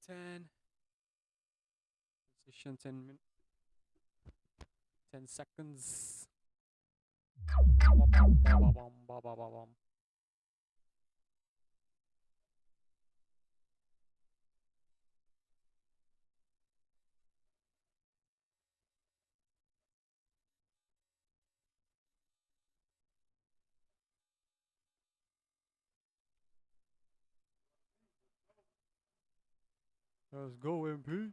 10. Position 10 seconds. Let's go, MP.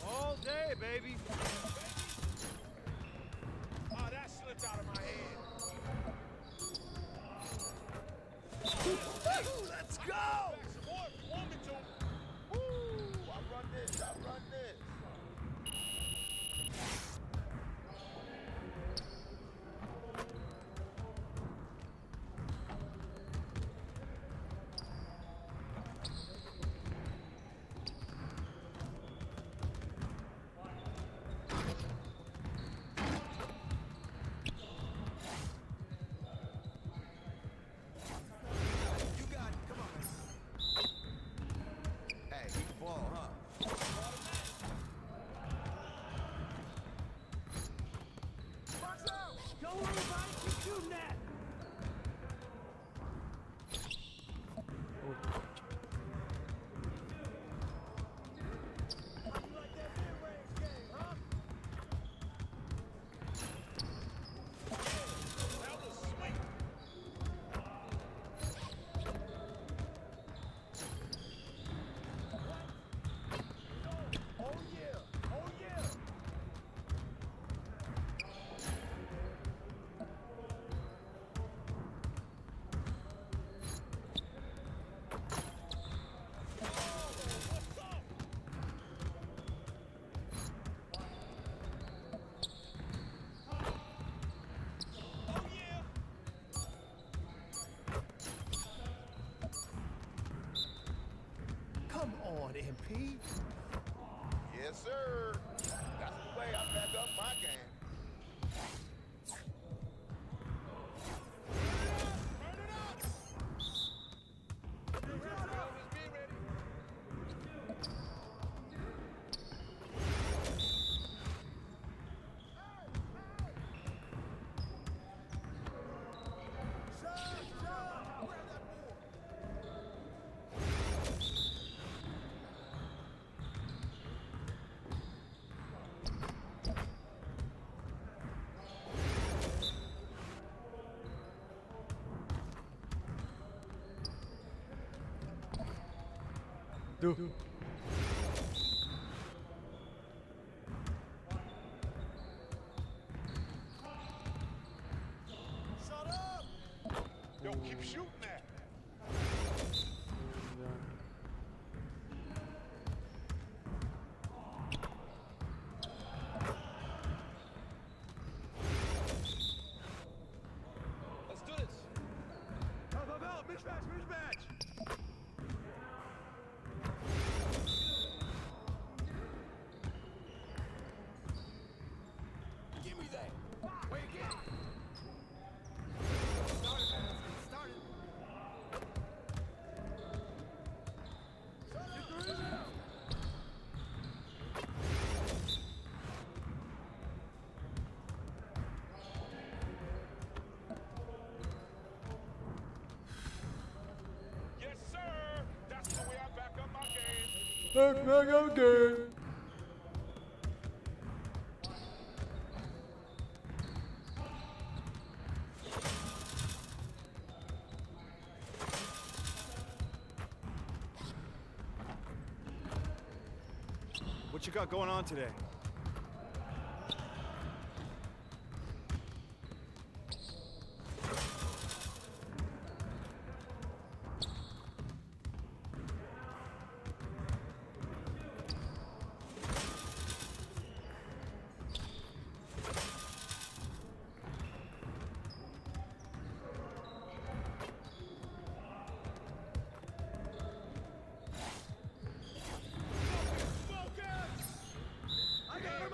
All day, baby. Oh, that slipped out of my hand. Let's go! Back some more if you want me to. Woo! I run this. You got it. Come on, man. Hey, he can ball, huh? Box out! Don't worry about it. Keep shooting that. How you like that mid-range game, huh? That was sweet. Oh yeah! Oh yeah! What's up? Oh yeah! Come on, MP. Yes, sir. That's the way I back up my game. Turn it up! Be ready, Elvis, be ready. Do. Shut up! Yo, keep shooting that. Let's do this. Help, mismatch, mismatch. Give me that. Wait, get it. Started. Yes, sir. That's the way I back up my game. Back again. What you got going on today?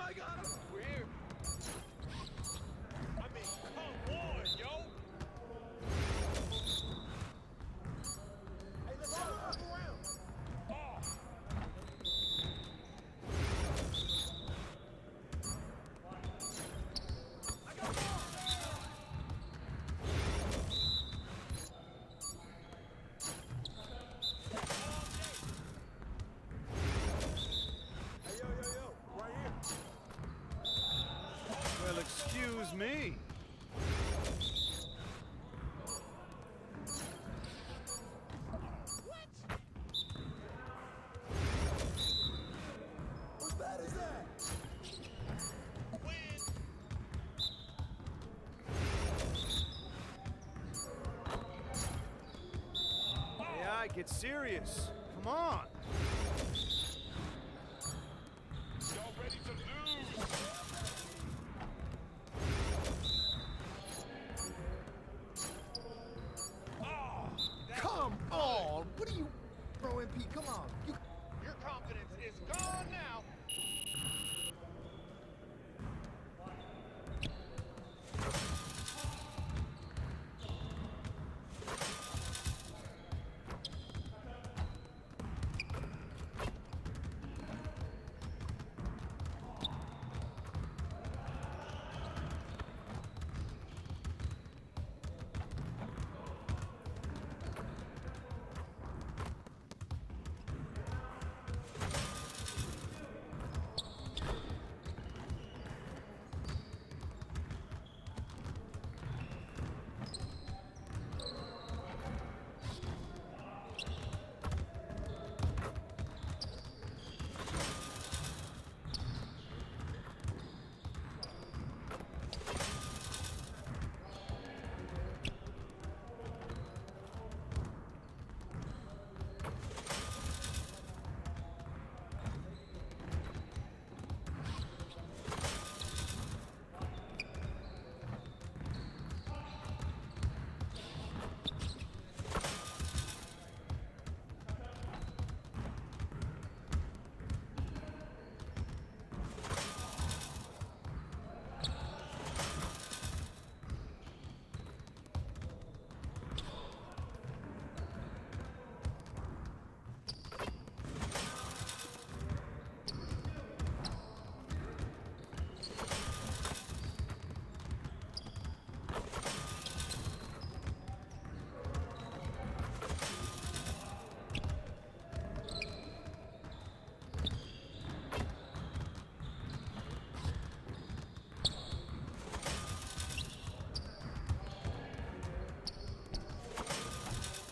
I got him! We're here. I mean, come on, yo! Hey, let's go around. Oh. I got ball. Hey, yo, right here. Well, excuse me. What bad is that? Yeah, get serious. Come on. Y'all ready to lose? Come on! What are you, bro, MP? Come on. Your confidence is gone now.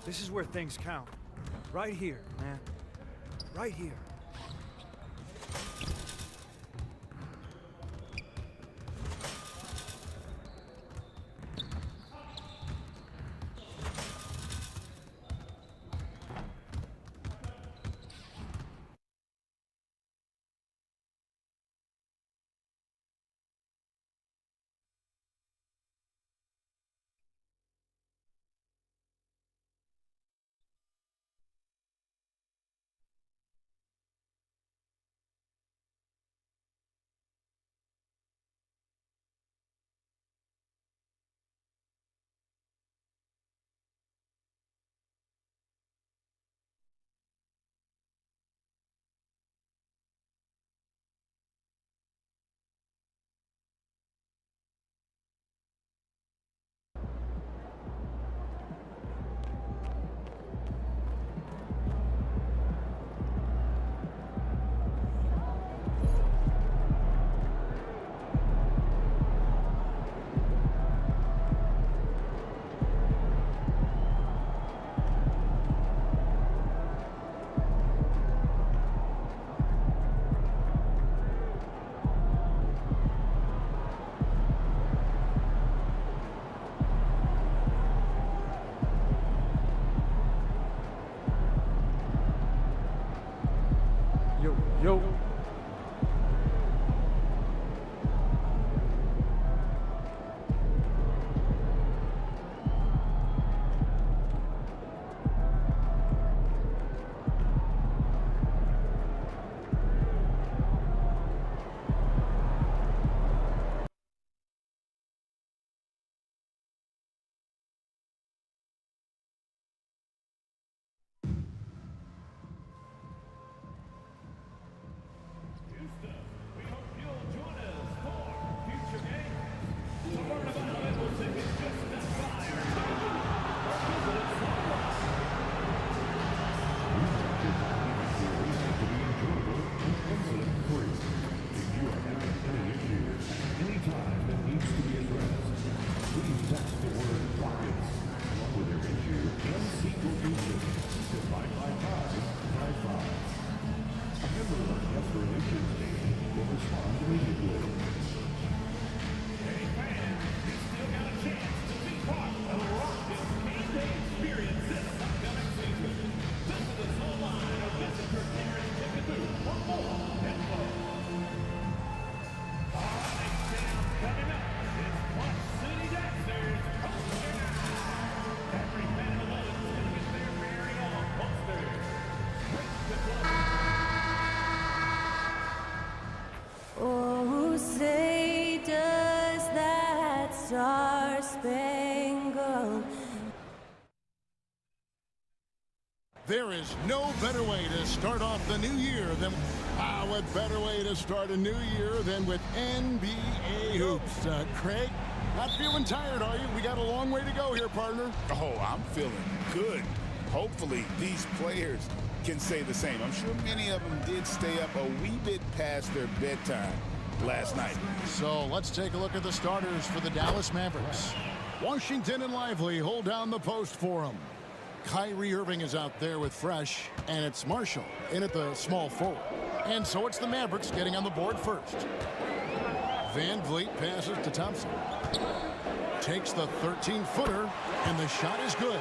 This is where things count. Right here, man. right here. Yo. Oh, say does that star-spangled There is no better way to start off the new year than... what better way to start a new year than with NBA hoops? Craig, not feeling tired, are you? We got a long way to go here, partner. Oh, I'm feeling good. Hopefully, these players can say the same. I'm sure many of them did stay up a wee bit past their bedtime last night. So let's take a look at the starters for the Dallas Mavericks. Washington and Lively hold down the post for them. Kyrie Irving is out there with Fresh, and it's Marshall in at the small forward. And so it's the Mavericks getting on the board first. Van Vliet passes to Thompson. Takes the 13-footer, and the shot is good.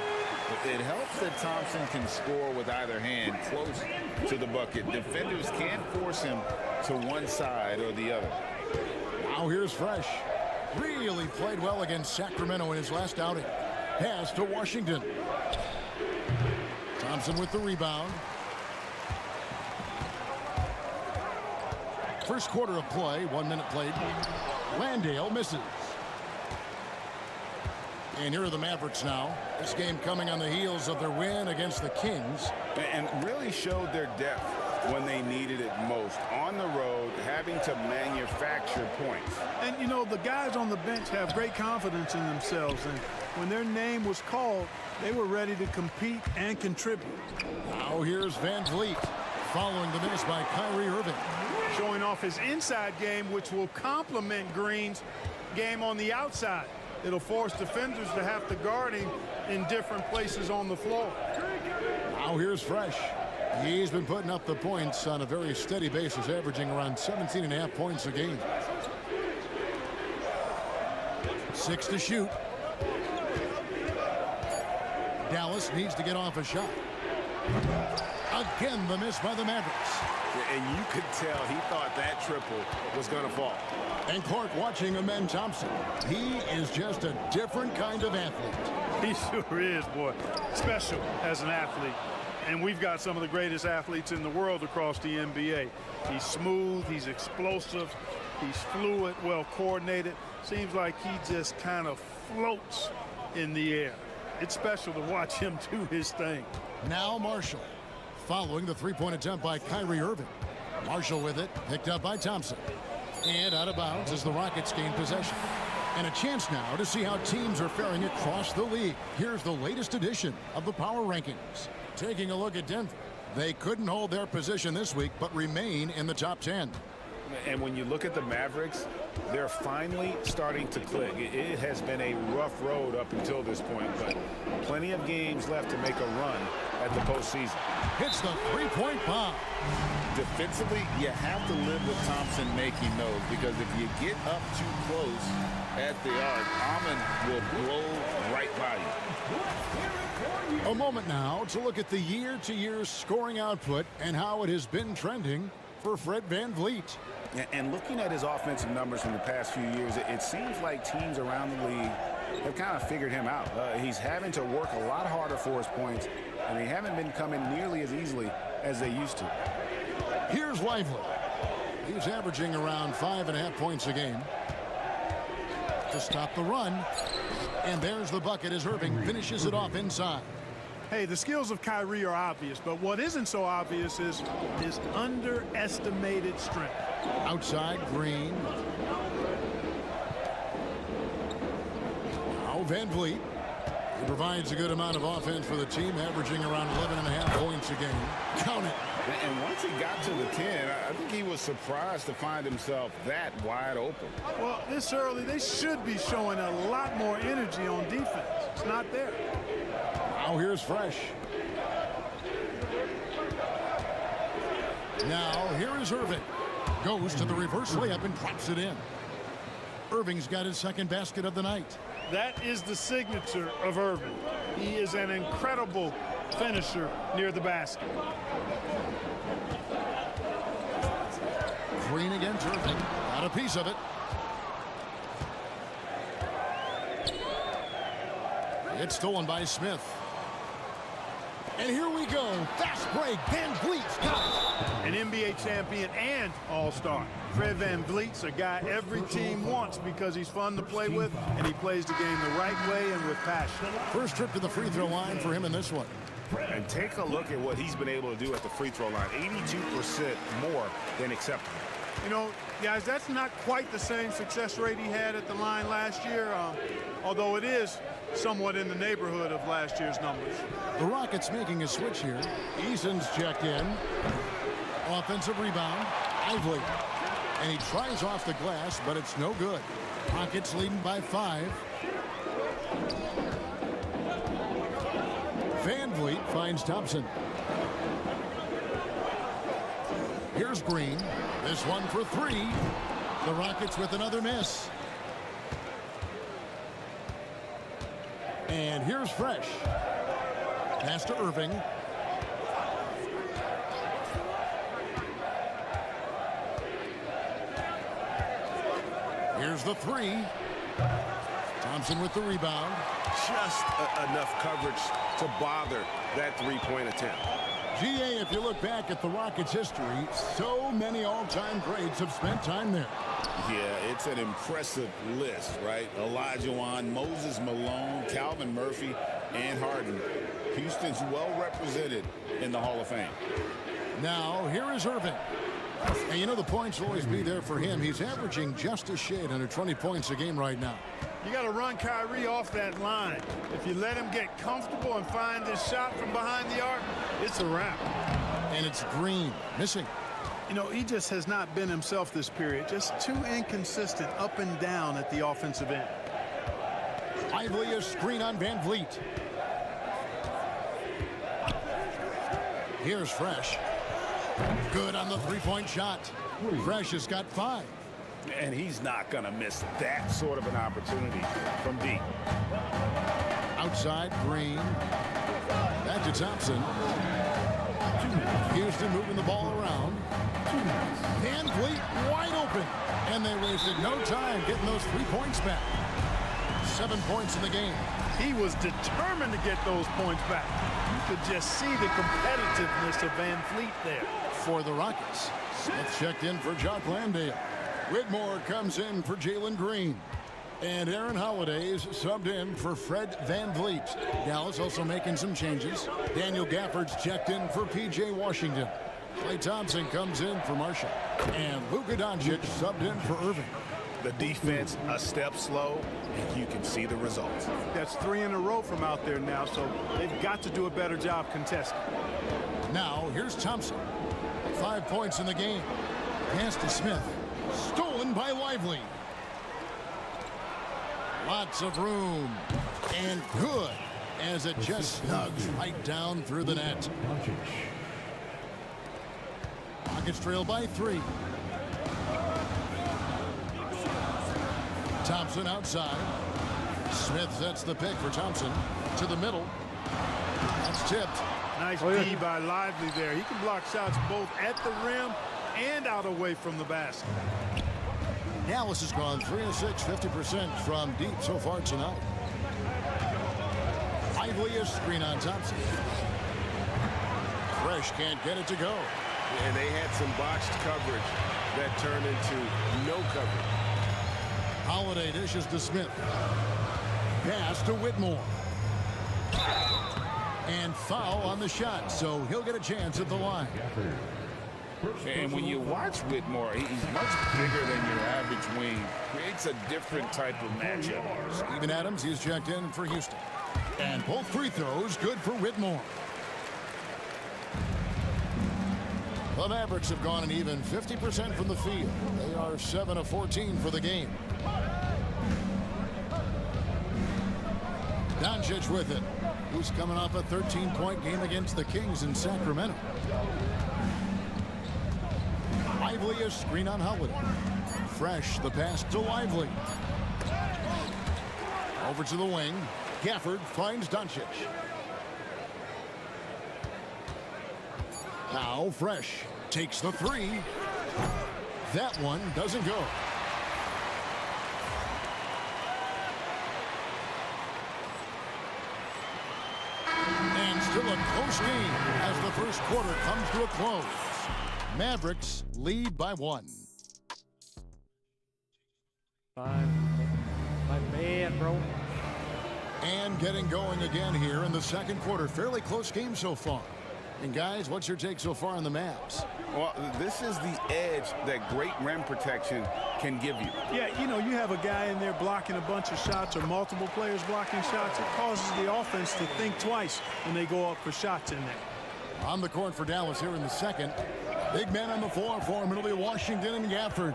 It helps that Thompson can score with either hand close to the bucket. Defenders can't force him to one side or the other. Now here's Fresh. Really played well against Sacramento in his last outing. Pass to Washington. Thompson with the rebound. First quarter of play, 1 minute played. Landale misses. And here are the Mavericks now. This game coming on the heels of their win against the Kings. And really showed their depth when they needed it most. On the road, having to manufacture points. And, you know, the guys on the bench have great confidence in themselves. And when their name was called, they were ready to compete and contribute. Now here's Van Vliet following the miss by Kyrie Irving. Showing off his inside game, which will complement Green's game on the outside. It'll force defenders to have to guard him in different places on the floor. Now here's Fresh. He's been putting up the points on a very steady basis, averaging around 17.5 points a game. 6 to shoot. Dallas needs to get off a shot. Again, the miss by the Mavericks. And you could tell he thought that triple was going to fall. And Clark watching Amen Thompson. He is just a different kind of athlete. He sure is, boy. Special as an athlete. And we've got some of the greatest athletes in the world across the NBA. He's smooth, he's explosive, he's fluid, well coordinated. Seems like he just kind of floats in the air. It's special to watch him do his thing. Now Marshall, following the three-point attempt by Kyrie Irving. Marshall with it, picked up by Thompson. And out of bounds as the Rockets gain possession. And a chance now to see how teams are faring across the league. Here's the latest edition of the Power Rankings. Taking a look at Denver. They couldn't hold their position this week, but remain in the top 10. And when you look at the Mavericks, they're finally starting to click. It has been a rough road up until this point, but plenty of games left to make a run at the postseason. Hits the three-point bomb. Defensively, you have to live with Thompson making those, because if you get up too close at the arc, Amon will blow right by you. A moment now to look at the year-to-year scoring output and how it has been trending for Fred VanVleet. And looking at his offensive numbers from the past few years, it seems like teams around the league have kind of figured him out. He's having to work a lot harder for his points, and they haven't been coming nearly as easily as they used to. Here's Lively. He's averaging around 5.5 points a game. To stop the run. And there's the bucket as Irving finishes it off inside. Hey, the skills of Kyrie are obvious, but what isn't so obvious is his underestimated strength. Outside, Green. Now VanVleet. He provides a good amount of offense for the team, averaging around 11.5 points a game. Count it. And once he got to the 10, I think he was surprised to find himself that wide open. Well, this early, they should be showing a lot more energy on defense. It's not there. Now here's Fresh. Now here is Irving. Goes to the reverse layup and drops it in. Irving's got his second basket of the night. That is the signature of Irving. He is an incredible finisher near the basket. Green against Irving. Got a piece of it. It's stolen by Smith. And here we go. Fast break. VanVleet's got it. An NBA champion and all-star. Fred VanVleet's a guy every team wants because he's fun to play with and he plays the game the right way and with passion. First trip to the free throw line for him in this one. And take a look at what he's been able to do at the free throw line. 82% more than acceptable. You know, guys, that's not quite the same success rate he had at the line last year, although it is somewhat in the neighborhood of last year's numbers. The Rockets making a switch here. Eason's checked in. Offensive rebound. Lively. And he tries off the glass, but it's no good. Rockets leading by 5. VanVleet finds Thompson. Here's Green. This one for 3. The Rockets with another miss. And here's Fresh. Pass to Irving. Here's the 3. Thompson with the rebound. Just enough coverage to bother that three-point attempt. GA, if you look back at the Rockets' history, so many all-time greats have spent time there. Yeah, it's an impressive list, right? Olajuwon, Moses Malone, Calvin Murphy, and Harden. Houston's well represented in the Hall of Fame. Now, here is Irving. And you know the points will always be there for him. He's averaging just a shade under 20 points a game right now. You got to run Kyrie off that line. If you let him get comfortable and find this shot from behind the arc, it's a wrap. And it's Green missing. You know, he just has not been himself this period. Just too inconsistent up and down at the offensive end. Lively a screen on VanVleet. Here's Fresh. Good on the three-point shot. Fresh has got 5. And he's not going to miss that sort of an opportunity from deep. Outside, Green. Back to Thompson. Houston moving the ball around. Van Vliet wide open. And they wasted no time getting those 3 points back. 7 points in the game. He was determined to get those points back. You could just see the competitiveness of Van Fleet there. For the Rockets, Smith checked in for Jock Landale. Whitmore comes in for Jalen Green. And Aaron Holiday is subbed in for Fred Van Vliet. Dallas also making some changes. Daniel Gafford's checked in for P.J. Washington. Klay Thompson comes in for Marshall. And Luka Doncic subbed in for Irving. The defense a step slow, and you can see the results. That's 3 in a row from out there now, so they've got to do a better job contesting. Now, here's Thompson. 5 points in the game. Pass to Smith. Stolen by Lively. Lots of room. And good as it just snugs right down through the net. Rockets trail by 3. Thompson outside. Smith sets the pick for Thompson. To the middle. That's tipped. Nice D by Lively there. He can block shots both at the rim and out away from the basket. Dallas has gone 3 of 6, 50% from deep so far tonight. Lively is screen on Thompson. Fresh can't get it to go. And they had some botched coverage that turned into no coverage. Holiday dishes to Smith. Pass to Whitmore. And foul on the shot, so he'll get a chance at the line. And when you watch Whitmore, he's much bigger than your average wing. Creates a different type of matchup. Steven Adams, he's checked in for Houston. And both free throws good for Whitmore. The Mavericks have gone an even 50% from the field. They are 7 of 14 for the game. Doncic with it. He's coming off a 13-point game against the Kings in Sacramento. Lively is screen on Holiday. Fresh, the pass to Lively. Over to the wing. Gafford finds Doncic. Now Fresh takes the 3. That one doesn't go. And still a close game as the first quarter comes to a close. Mavericks lead by 1. My man, bro. And getting going again here in the second quarter. Fairly close game so far. And guys, what's your take so far on the Mavs? Well, this is the edge that great rim protection can give you. Yeah, you know, you have a guy in there blocking a bunch of shots or multiple players blocking shots. It causes the offense to think twice when they go up for shots in there. On the court for Dallas here in the second. Big man on the floor for him. It'll be Washington and Gafford.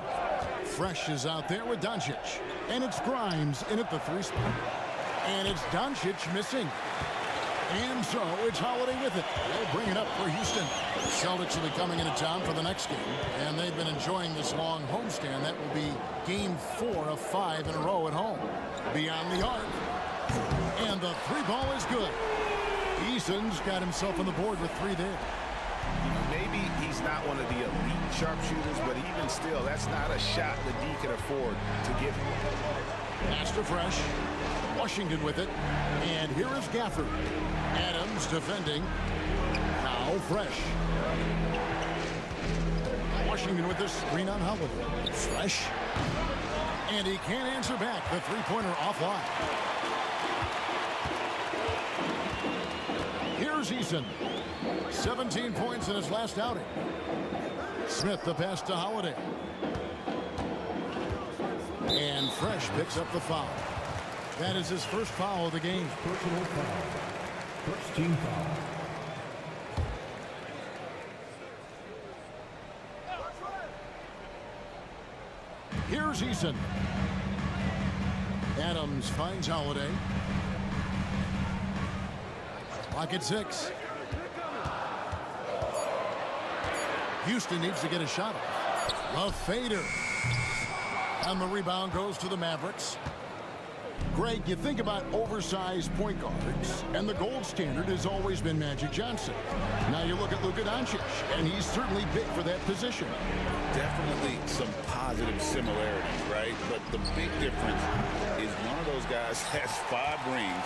Fresh is out there with Doncic. And it's Grimes in at the 3 spot. And it's Doncic missing. And so it's Holiday with it. They'll bring it up for Houston. Celtics will be coming into town for the next game. And they've been enjoying this long homestand. That will be game 4 of 5 in a row at home. Beyond the arc. And the 3 ball is good. Eason's got himself on the board with 3 there. Maybe he's not one of the elite sharpshooters, but even still, that's not a shot that D can afford to give him. Pass to Fresh. Washington with it. And here is Gafford. Adams defending. Now Fresh. Washington with this screen on Holiday. Fresh. And he can't answer back. The 3-pointer offline. Here's Eason. 17 points in his last outing. Smith the pass to Holiday. And Fresh picks up the foul. That is his first foul of the game. Personal foul. First team foul. Here's Eason. Adams finds Holiday. Clock at 6. Houston needs to get a shot off. A fader. And the rebound goes to the Mavericks. Greg, you think about oversized point guards, and the gold standard has always been Magic Johnson. Now you look at Luka Doncic, and he's certainly big for that position. Definitely some positive similarities, right? But the big difference is one of those guys has 5 rings,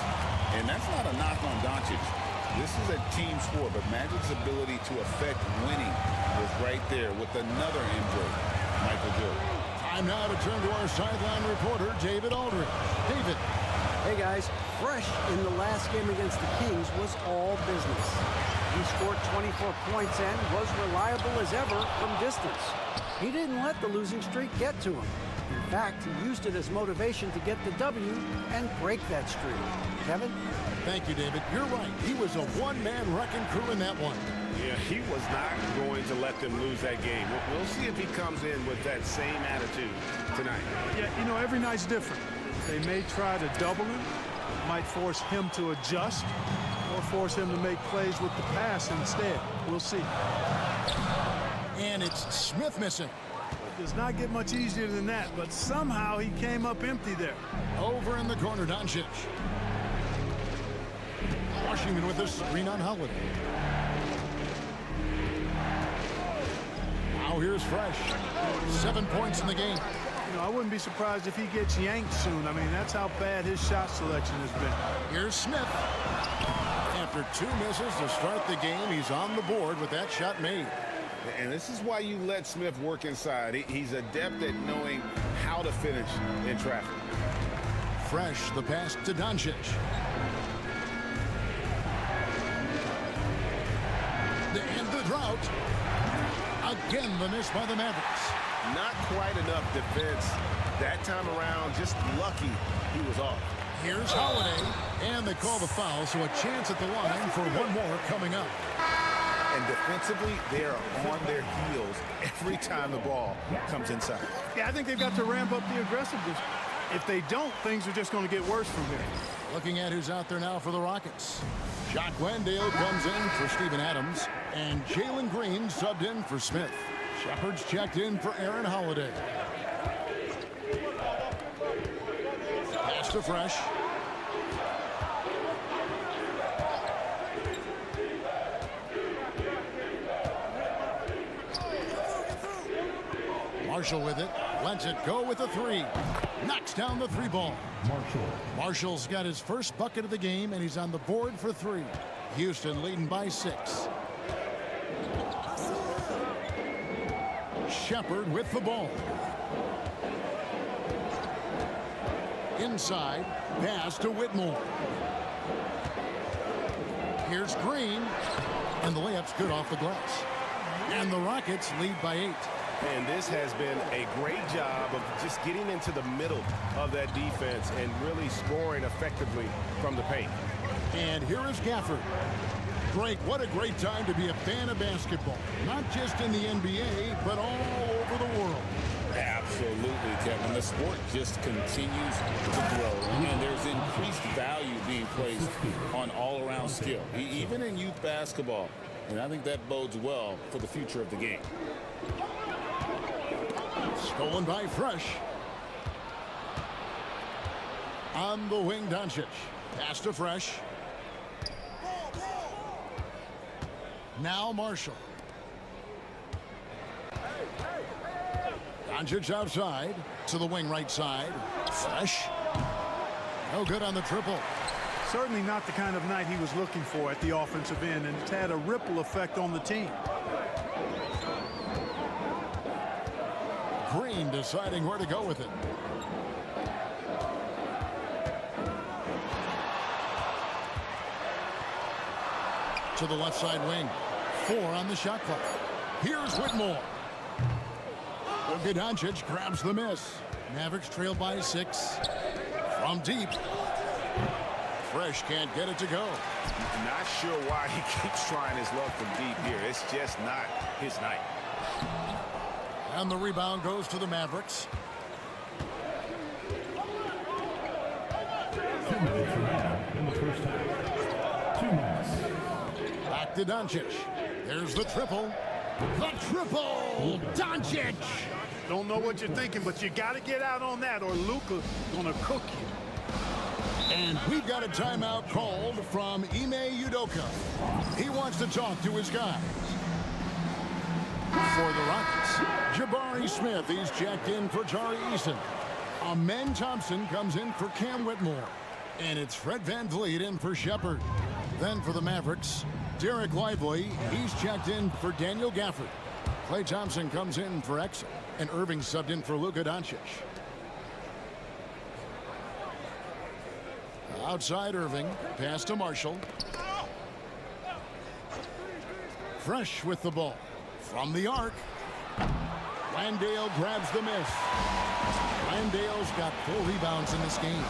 and that's not a knock on Doncic. This is a team sport, but Magic's ability to affect winning was right there with another MJ, Michael Jordan. Time now to turn to our sideline reporter, David Aldridge. David. Hey guys, Fresh in the last game against the Kings was all business. He scored 24 points and was reliable as ever from distance. He didn't let the losing streak get to him. In fact, he used it as motivation to get the W and break that streak. Kevin? Thank you, David. You're right. He was a one-man wrecking crew in that one. Yeah, he was not going to let them lose that game. We'll see if he comes in with that same attitude tonight. Yeah, you know, every night's different. They may try to double him, might force him to adjust, or force him to make plays with the pass instead. We'll see. And it's Smith missing. It does not get much easier than that, but somehow he came up empty there. Over in the corner, Doncic. Washington with a screen on Holiday. Now here's Fresh. 7 points in the game. You know, I wouldn't be surprised if he gets yanked soon. I mean, that's how bad his shot selection has been. Here's Smith. After 2 misses to start the game, he's on the board with that shot made. And this is why you let Smith work inside. He's adept at knowing how to finish in traffic. Fresh, the pass to Doncic. To end the drought. Again, the miss by the Mavericks. Not quite enough defense that time around. Just lucky he was off. Here's Holiday, and they call the foul, so a chance at the line for one more coming up. And defensively, they are on their heels every time the ball comes inside. Yeah, I think they've got to ramp up the aggressiveness. If they don't, things are just going to get worse from here. Looking at who's out there now for the Rockets. Jock Wendell comes in for Steven Adams, and Jalen Green subbed in for Smith. Shepard's checked in for Aaron Holiday. Pass to Fresh. Marshall with it. Lets it go with a 3. Knocks down the 3 ball. Marshall's got his first bucket of the game, and he's on the board for 3. Houston leading by 6. Shepard with the ball. Inside, pass to Whitmore. Here's Green, and the layup's good off the glass. And the Rockets lead by 8. And this has been a great job of just getting into the middle of that defense and really scoring effectively from the paint. And here is Gafford. Greg, what a great time to be a fan of basketball. Not just in the NBA, but all over the world. Absolutely, Kevin. The sport just continues to grow, and there's increased value being placed on all-around skill, even in youth basketball. And I think that bodes well for the future of the game. Stolen by Fresh. On the wing, Doncic. Pass to Fresh. Now Marshall. Doncic outside to the wing right side. Fresh. No good on the triple. Certainly not the kind of night he was looking for at the offensive end, and it's had a ripple effect on the team. Green deciding where to go with it. To the left side wing. 4 on the shot clock. Here's Whitmore. Luka Doncic grabs the miss. Mavericks trail by 6. From deep. Fresh can't get it to go. Not sure why he keeps trying his luck from deep here. It's just not his night. And the rebound goes to the Mavericks. 2 minutes remaining in the first half. 2 minutes. Back to Doncic. There's the triple. The triple. Doncic. Don't know what you're thinking, but you got to get out on that or Luka's going to cook you. And we've got a timeout called from Ime Udoka. He wants to talk to his guys. For the Rockets, Jabari Smith, he's checked in for Tari Eason. Amen Thompson comes in for Cam Whitmore. And it's Fred VanVleet in for Shepard. Then for the Mavericks, Derek Lively, he's checked in for Daniel Gafford. Klay Thompson comes in for Exum. And Irving subbed in for Luka Doncic. Outside Irving, pass to Marshall. Fresh with the ball. From the arc. Landale grabs the miss. Landale's got 4 rebounds in this game.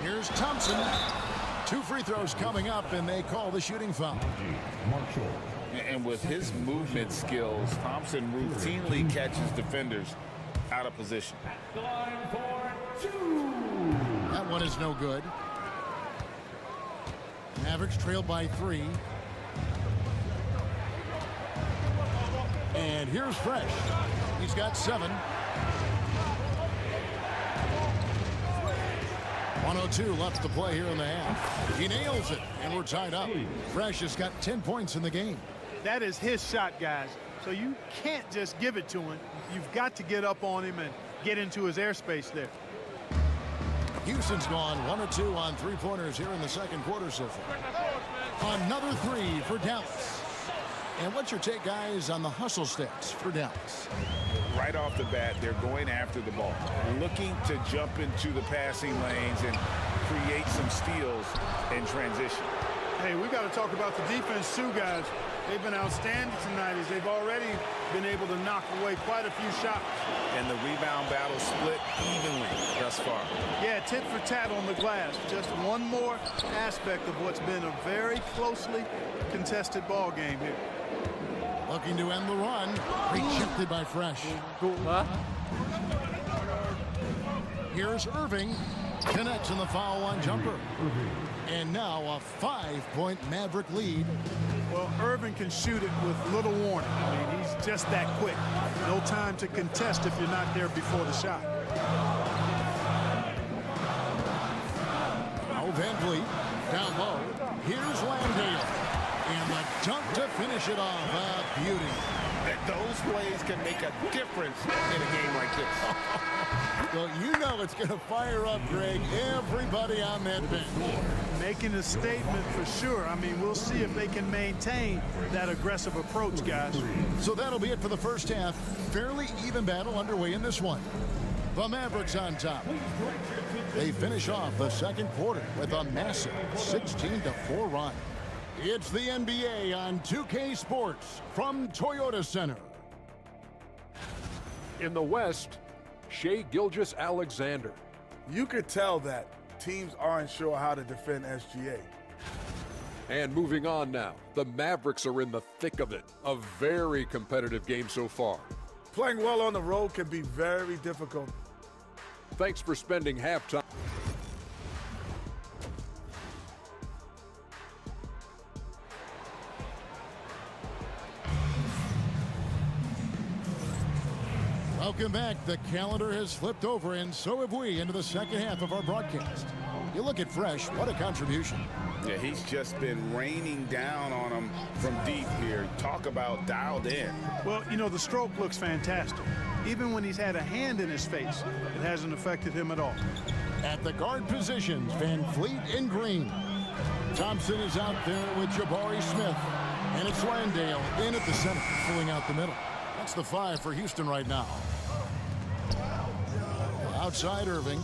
Here's Thompson. 2 free throws coming up, and they call the shooting foul. Marshall. And with his movement skills, Thompson routinely catches defenders out of position. That one is no good. Mavericks trailed by 3. And here's Fresh. He's got 7. 1:02 left to play here in the half. He nails it, and we're tied up. Fresh has got 10 points in the game. That is his shot, guys. So you can't just give it to him. You've got to get up on him and get into his airspace there. Houston's gone 1 or 2 on 3-pointers here in the second quarter so far. Another 3 for Dallas. And what's your take, guys, on the hustle stats for Dallas? Right off the bat, they're going after the ball, looking to jump into the passing lanes and create some steals in transition. Hey, we got to talk about the defense too, guys. They've been outstanding tonight as they've already been able to knock away quite a few shots. And the rebound battle split evenly thus far. Yeah, tit for tat on the glass. Just one more aspect of what's been a very closely contested ball game here. Looking to end the run. Rejected by Fresh. Here's Irving. Connects in the foul line jumper. And now a 5-point Maverick lead. Well, Irving can shoot it with little warning. I mean, he's just that quick. No time to contest if you're not there before the shot. Now VanVleet down low. Here's Landale. And the dunk to finish it off. A beauty. Those plays can make a difference in a game like this. Well, you know it's going to fire up, Greg, everybody on that bench. Making a statement for sure. I mean, we'll see if they can maintain that aggressive approach, guys. So that'll be it for the first half. Fairly even battle underway in this one. The Mavericks on top. They finish off the second quarter with a massive 16-4 run. It's the NBA on 2K Sports from Toyota Center. In the West, Shai Gilgeous-Alexander. You could tell that teams aren't sure how to defend SGA. And moving on now, the Mavericks are in the thick of it. A very competitive game so far. Playing well on the road can be very difficult. Thanks for spending halftime. Welcome back. The calendar has flipped over, and so have we, into the second half of our broadcast. You look at Fresh, what a contribution. Yeah, he's just been raining down on him from deep here. Talk about dialed in. Well, you know, the stroke looks fantastic. Even when he's had a hand in his face, it hasn't affected him at all. At the guard positions, VanVleet and Green. Thompson is out there with Jabari Smith. And it's Landale in at the center, filling out the middle. That's the 5 for Houston right now. Outside Irving.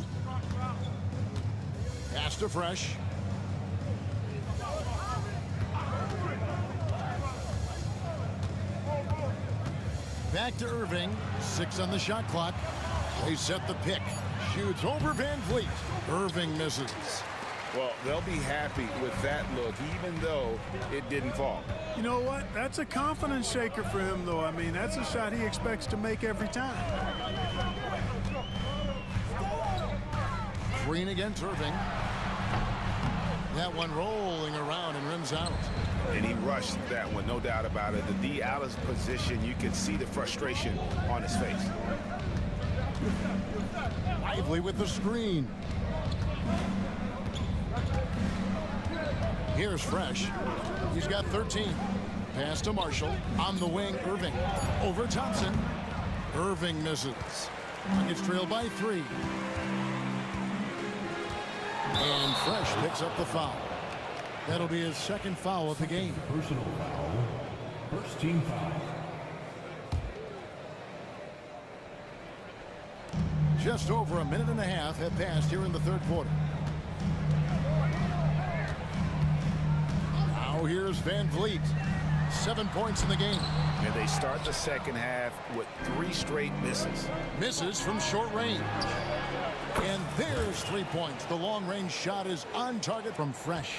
Pass to Fresh. Back to Irving. 6 on the shot clock. They set the pick. Shoots over VanVleet. Irving misses. Well, they'll be happy with that look, even though it didn't fall. You know what? That's a confidence shaker for him, though. I mean, that's a shot he expects to make every time. Green against Irving. That one rolling around and rims out. And he rushed that one, no doubt about it. The D out of position, you can see the frustration on his face. Lively with the screen. Here's Fresh. He's got 13. Pass to Marshall. On the wing, Irving. Over Thompson. Irving misses. Nuggets trail by 3. And Fresh picks up the foul. That'll be his second foul of the game. Personal foul. First team foul. Just over a minute and a half have passed here in the third quarter. Now here's Van Vliet. 7 points in the game. And they start the second half with 3 straight misses. Misses from short range. And there's 3 points. The long-range shot is on target from Fresh.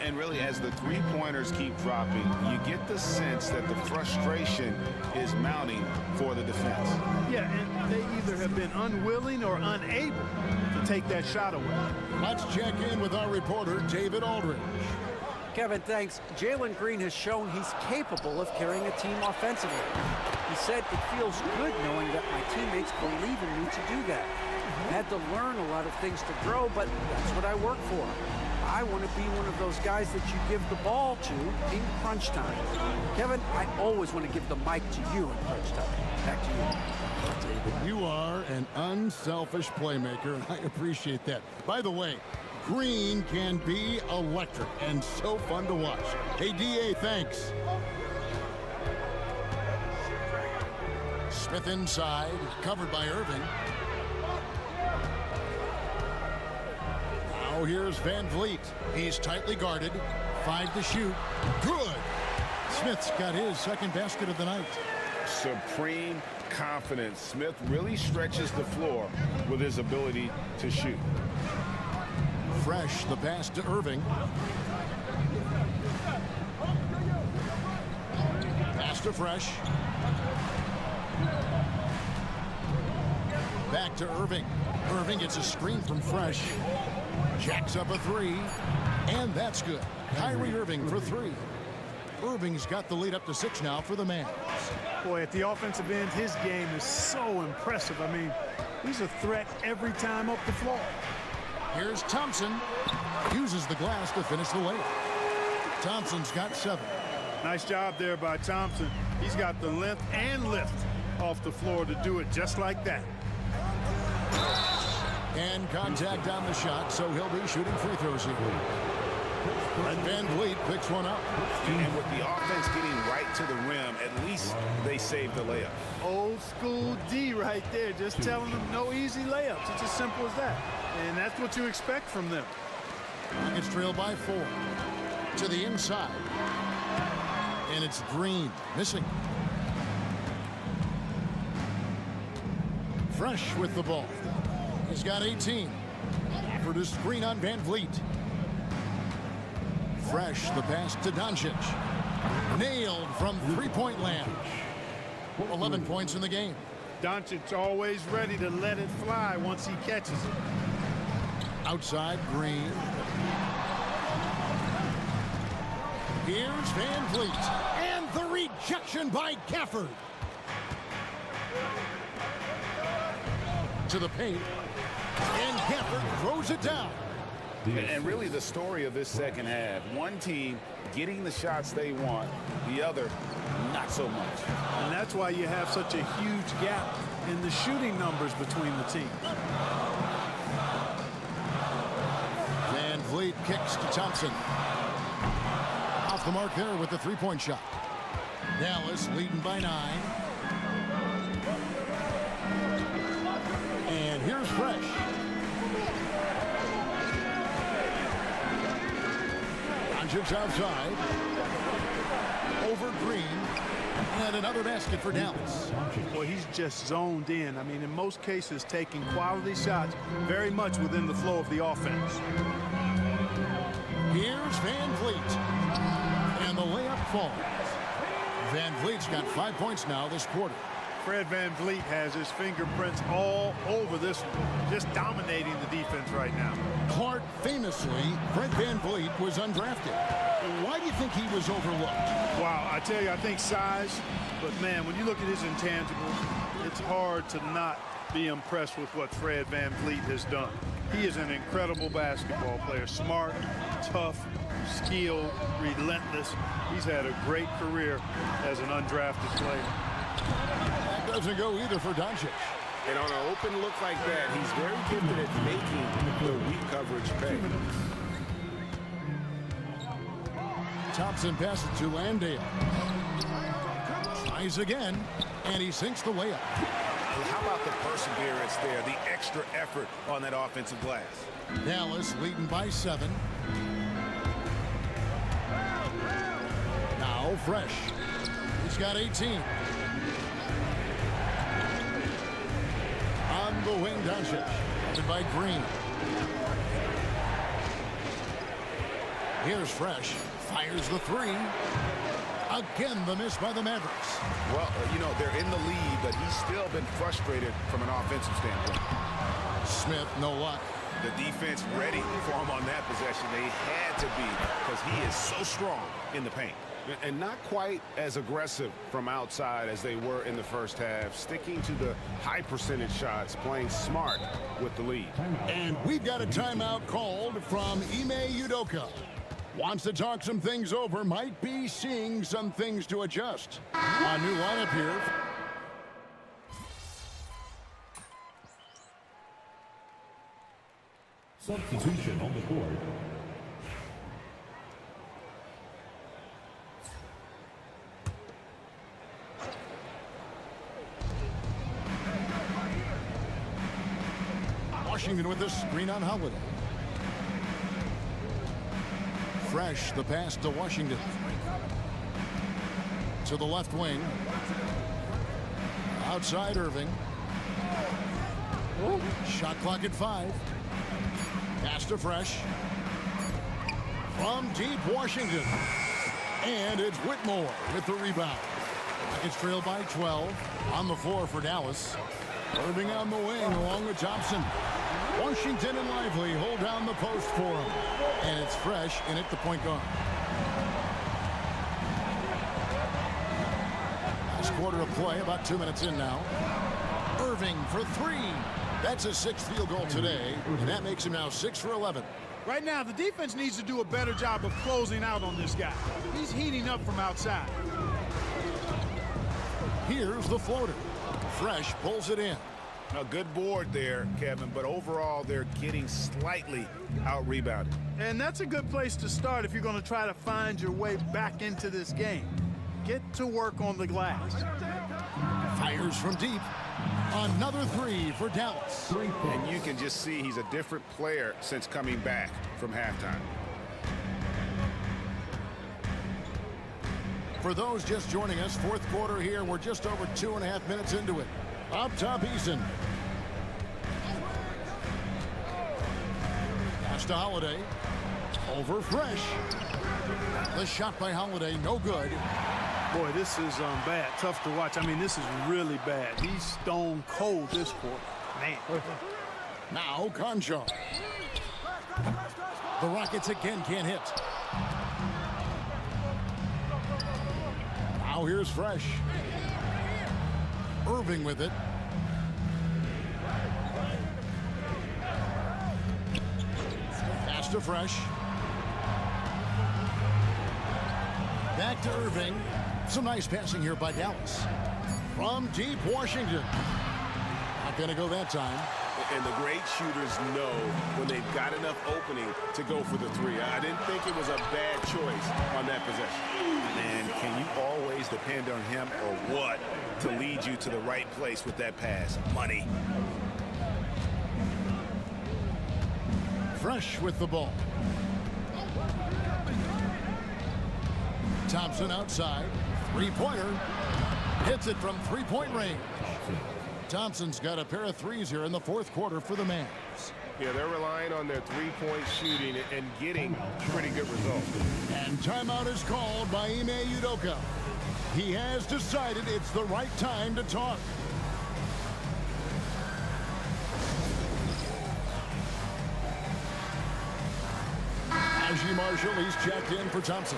And really, as the three-pointers keep dropping, you get the sense that the frustration is mounting for the defense. Yeah, and they either have been unwilling or unable to take that shot away. Let's check in with our reporter, David Aldridge. Kevin, thanks. Jalen Green has shown he's capable of carrying a team offensively. He said, "It feels good knowing that my teammates believe in me to do that. I had to learn a lot of things to grow, but that's what I work for. I want to be one of those guys that you give the ball to in crunch time." Kevin, I always want to give the mic to you in crunch time. Back to you. David, you are an unselfish playmaker, and I appreciate that. By the way, Green can be electric and so fun to watch. Hey, DA, thanks. Smith inside, covered by Irving. Now here's Van Vliet. He's tightly guarded. 5 to shoot. Good. Smith's got his second basket of the night. Supreme confidence. Smith really stretches the floor with his ability to shoot. Fresh, the pass to Irving. Pass to Fresh. Back to Irving. Irving gets a screen from Fresh. Jacks up a 3. And that's good. Kyrie Irving for 3. Irving's got the lead up to 6 now for the Mavs. Boy, at the offensive end, his game is so impressive. I mean, he's a threat every time up the floor. Here's Thompson. Uses the glass to finish the layup. Thompson's got 7. Nice job there by Thompson. He's got the length and lift off the floor to do it just like that. And contact on the shot, so he'll be shooting free throws here. And Van Vliet picks one up. And with the offense getting right to the rim, at least they saved the layup. Old school D right there, just telling them no easy layups. It's as simple as that. And that's what you expect from them. Nuggets trail by 4. To the inside. And it's Green missing. Fresh with the ball. He's got 18. For the screen on Van Vliet. Fresh, the pass to Doncic. Nailed from three-point land. 11 points in the game. Doncic always ready to let it fly once he catches it. Outside, Green. Here's Van Vliet. And the rejection by Gafford. To the paint. And Gafford throws it down. And really the story of this second half, one team getting the shots they want, the other not so much. And that's why you have such a huge gap in the shooting numbers between the teams. Van Vliet kicks to Thompson. Off the mark there with the three-point shot. Dallas leading by 9. And here's Fresh. Doncic outside. Over Green. And another basket for Dallas. Well, he's just zoned in. I mean, in most cases, taking quality shots very much within the flow of the offense. Here's Van Vliet. And the layup falls. Van Vliet's got 5 points now this quarter. Fred VanVleet has his fingerprints all over this one, just dominating the defense right now. Clark, famously, Fred VanVleet was undrafted. Why do you think he was overlooked? Wow, I tell you, I think size, but man, when you look at his intangibles, it's hard to not be impressed with what Fred VanVleet has done. He is an incredible basketball player, smart, tough, skilled, relentless. He's had a great career as an undrafted player. That doesn't go either for Doncic. And on an open look like that, he's very gifted at making the weak coverage pay. Thompson passes to Landale. Tries again, and he sinks the layup. How about the perseverance there, the extra effort on that offensive glass? Dallas leading by 7. Now Fresh. He's got 18. On the wing, Doncic. Headed by Green. Here's Fresh. Fires the 3. Again, the miss by the Mavericks. Well, you know, they're in the lead, but he's still been frustrated from an offensive standpoint. Smith, no luck. The defense ready for him on that possession. They had to be, because he is so strong in the paint. And not quite as aggressive from outside as they were in the first half, sticking to the high percentage shots, playing smart with the lead. And we've got a timeout called from Ime Udoka. Wants to talk some things over, might be seeing some things to adjust. A new lineup here. Substitution on the court. Washington with the screen on Holiday. Fresh, the pass to Washington. To the left wing. Outside Irving. Shot clock at 5. Pass to Fresh. From deep, Washington. And it's Whitmore with the rebound. It's trailed by 12. On the floor for Dallas. Irving on the wing along with Thompson. Washington and Lively hold down the post for him. And it's Fresh in at the point guard. Last quarter of play, about 2 minutes in now. Irving for 3. That's his 6th field goal today, and that makes him now 6 for 11. Right now, the defense needs to do a better job of closing out on this guy. He's heating up from outside. Here's the floater. Fresh pulls it in. A good board there, Kevin, but overall they're getting slightly out-rebounded. And that's a good place to start if you're going to try to find your way back into this game. Get to work on the glass. Fires from deep. Another 3 for Dallas. And you can just see he's a different player since coming back from halftime. For those just joining us, 4th quarter here. We're just over 2.5 minutes into it. Up top, Eason. Pass to Holiday. Over Fresh. The shot by Holiday, no good. Boy, this is bad. Tough to watch. I mean, this is really bad. He's stone cold this quarter. Man. Now, Conjo. The Rockets again can't hit. Now here's Fresh. Irving with it. Pass to Fresh. Back to Irving. Some nice passing here by Dallas. From deep, Washington. Not going to go that time. And the great shooters know when they've got enough opening to go for the 3. I didn't think it was a bad choice on that possession. And can you always depend on him or what to lead you to the right place with that pass? Money. Fresh with the ball. Thompson outside. 3-pointer. Hits it from 3-point range. Thompson's got a pair of 3s here in the 4th quarter for the Mavs. Yeah, they're relying on their 3-point shooting and getting pretty good results. And timeout is called by Ime Udoka. He has decided it's the right time to talk. Najee Marshall, he's checked in for Thompson.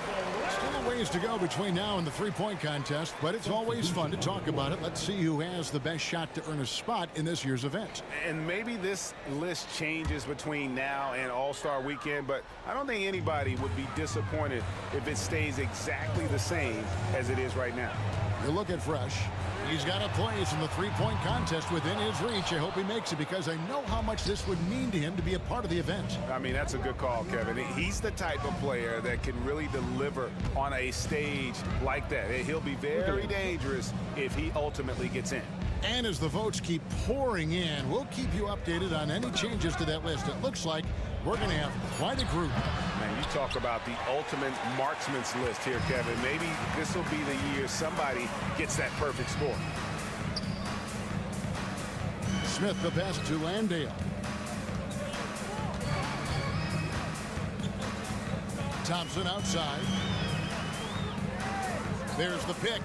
Still a ways to go between now and the three-point contest, but it's always fun to talk about it. Let's see who has the best shot to earn a spot in this year's event. And maybe this list changes between now and All-Star Weekend, but I don't think anybody would be disappointed if it stays exactly the same as it is right now. You look at Fresh. He's got a place in the three-point contest within his reach. I hope he makes it because I know how much this would mean to him to be a part of the event. I mean, that's a good call, Kevin. He's the type of player that can really deliver on a stage like that. He'll be very dangerous if he ultimately gets in. And as the votes keep pouring in, we'll keep you updated on any changes to that list. It looks like we're going to have quite a group. Man, you talk about the ultimate marksman's list here, Kevin. Maybe this will be the year somebody gets that perfect score. Smith the pass to Landale. Thompson outside. There's the pick.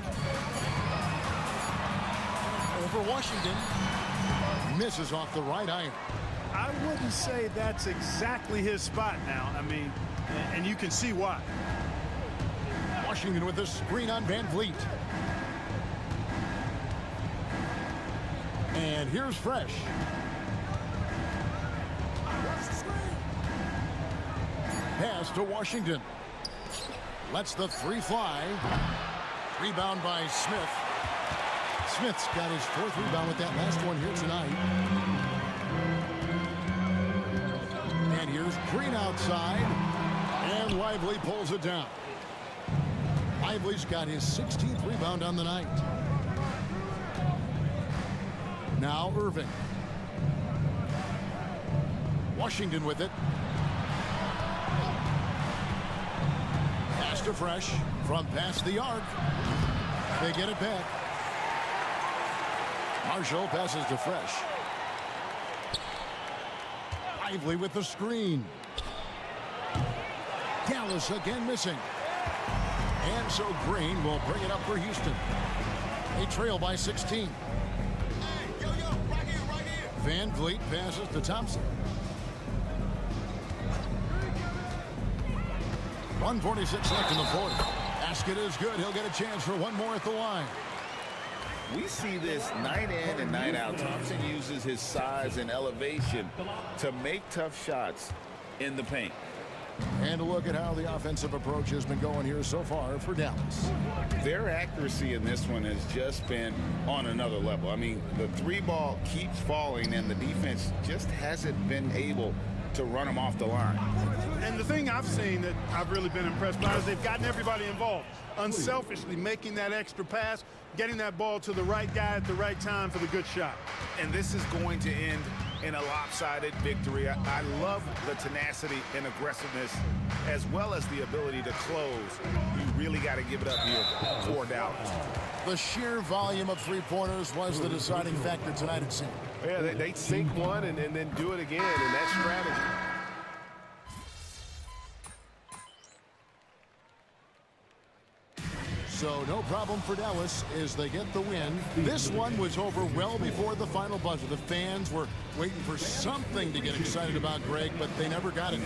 Over Washington. Misses off the right iron. I wouldn't say that's exactly his spot now. I mean, and you can see why. Washington with the screen on Van Vliet. And here's Fresh. Pass to Washington. Lets the three fly. Rebound by Smith. Smith's got his fourth rebound with that last one here tonight. And here's Green outside. And Lively pulls it down. Lively's got his 16th rebound on the night. Now Irving. Washington with it. Pass to Fresh from past the arc. They get it back. Marshall passes to Fresh. Lively with the screen. Dallas again missing. And so Green will bring it up for Houston. They trail by 16. Van Vliet passes to Thompson. 1:46 left in the fourth. Basket is good. He'll get a chance for one more at the line. We see this night in and night out. Thompson uses his size and elevation to make tough shots in the paint. And a look at how the offensive approach has been going here so far for Dallas. Their accuracy in this one has just been on another level. I mean, the three ball keeps falling and the defense just hasn't been able to run them off the line. And the thing I've seen that I've really been impressed by is they've gotten everybody involved, unselfishly making that extra pass, getting that ball to the right guy at the right time for the good shot. And this is going to end in a lopsided victory. I love the tenacity and aggressiveness as well as the ability to close. You really got to give it up here for Dallas. The sheer volume of three-pointers was the deciding factor tonight, it seemed. Yeah, they sink one and then do it again, and that strategy. So no problem for Dallas as they get the win. This one was over well before the final buzzer. The fans were waiting for something to get excited about, Greg, but they never got it.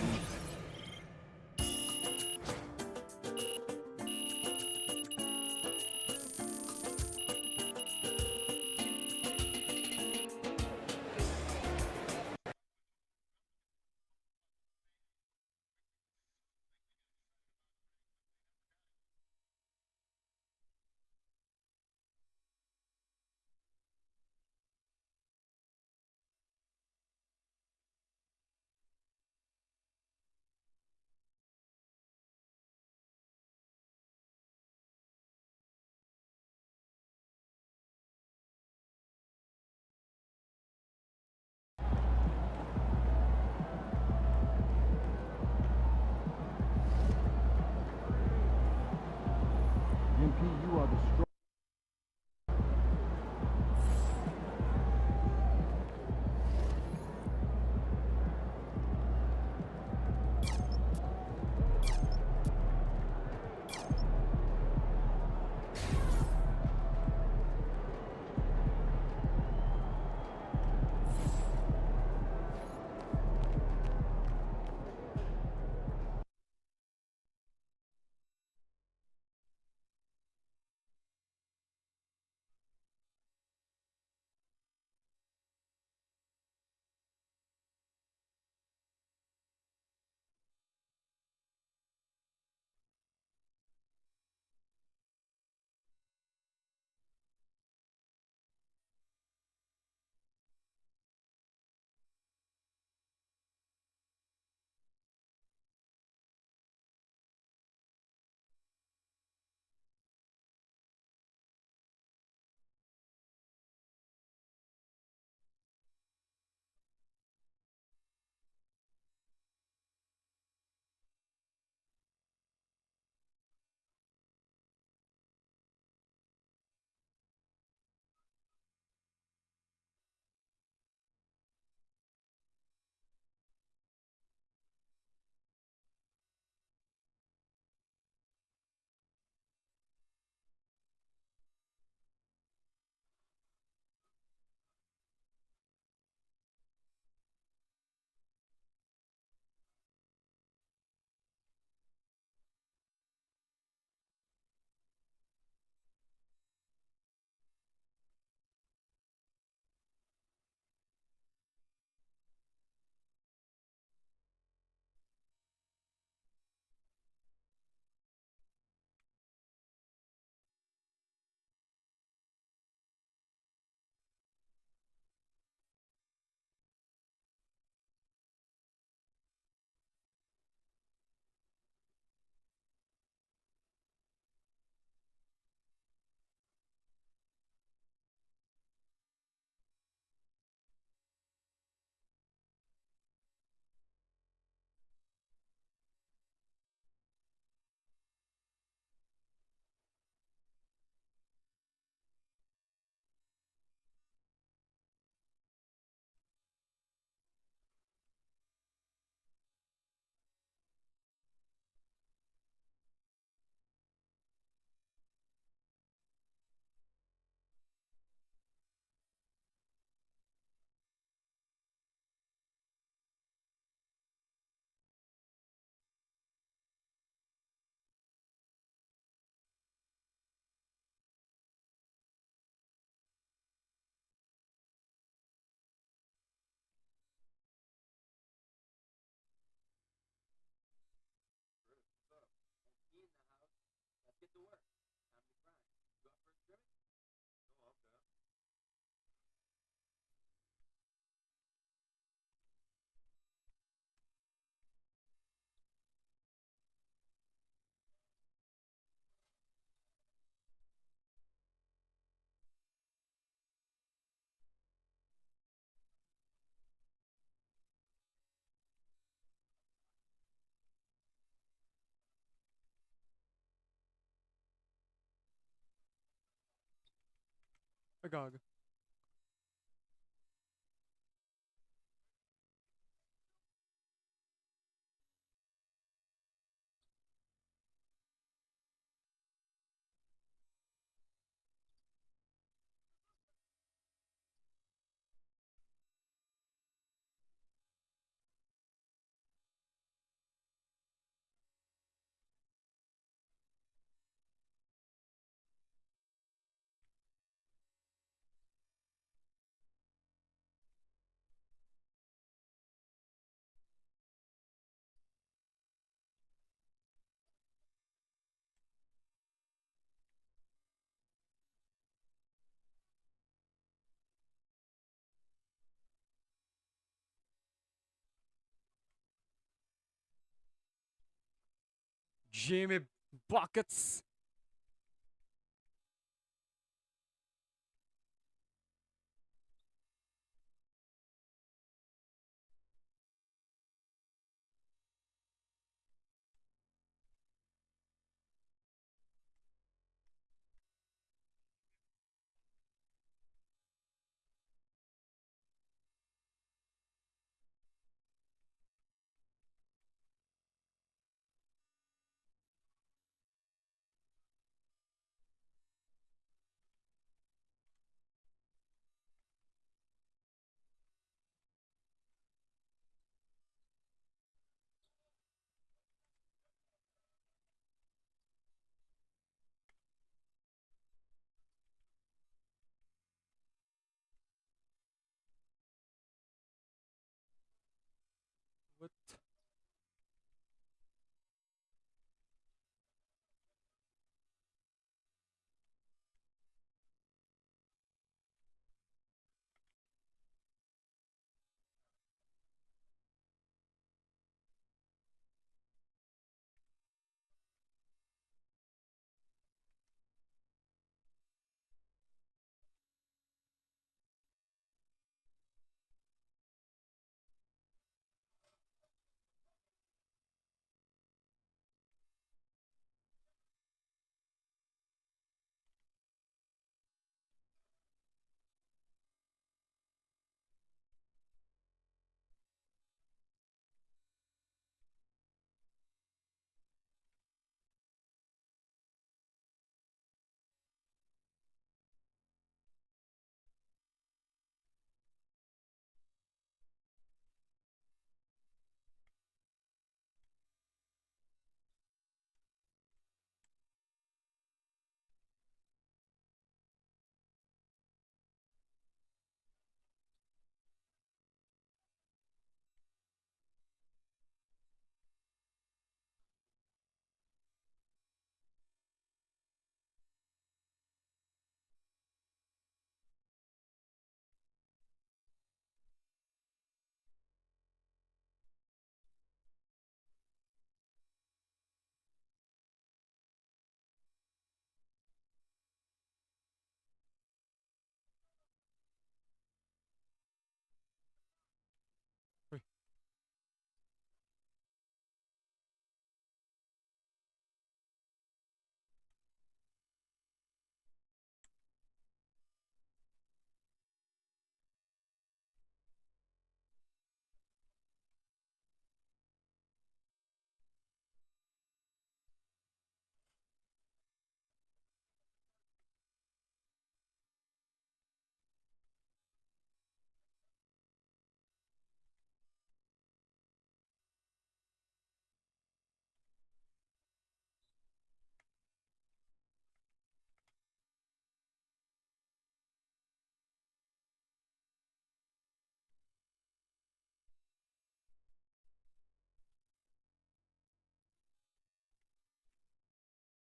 Agog. Jimmy Buckets.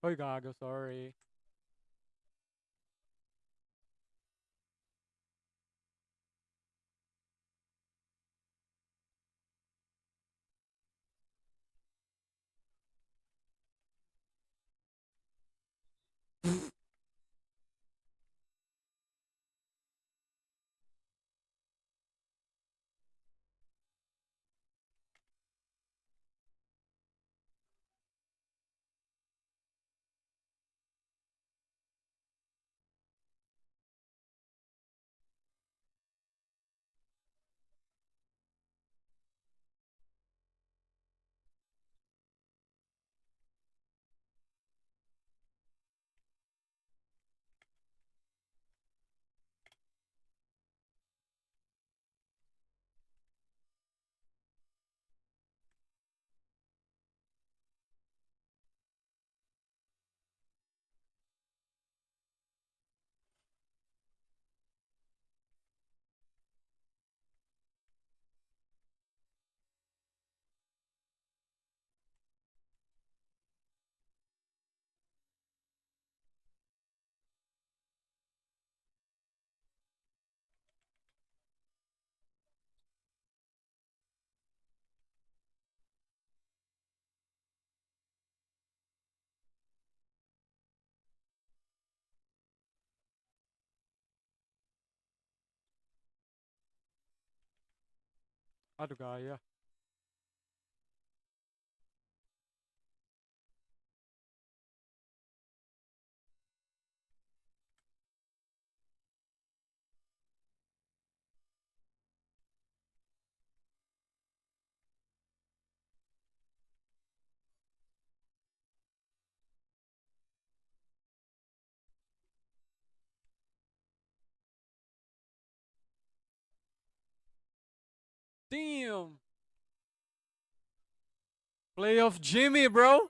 Oh, gago, sorry. Aduh, gaya. Damn. Playoff Jimmy, bro.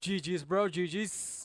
GG's, bro. GG's.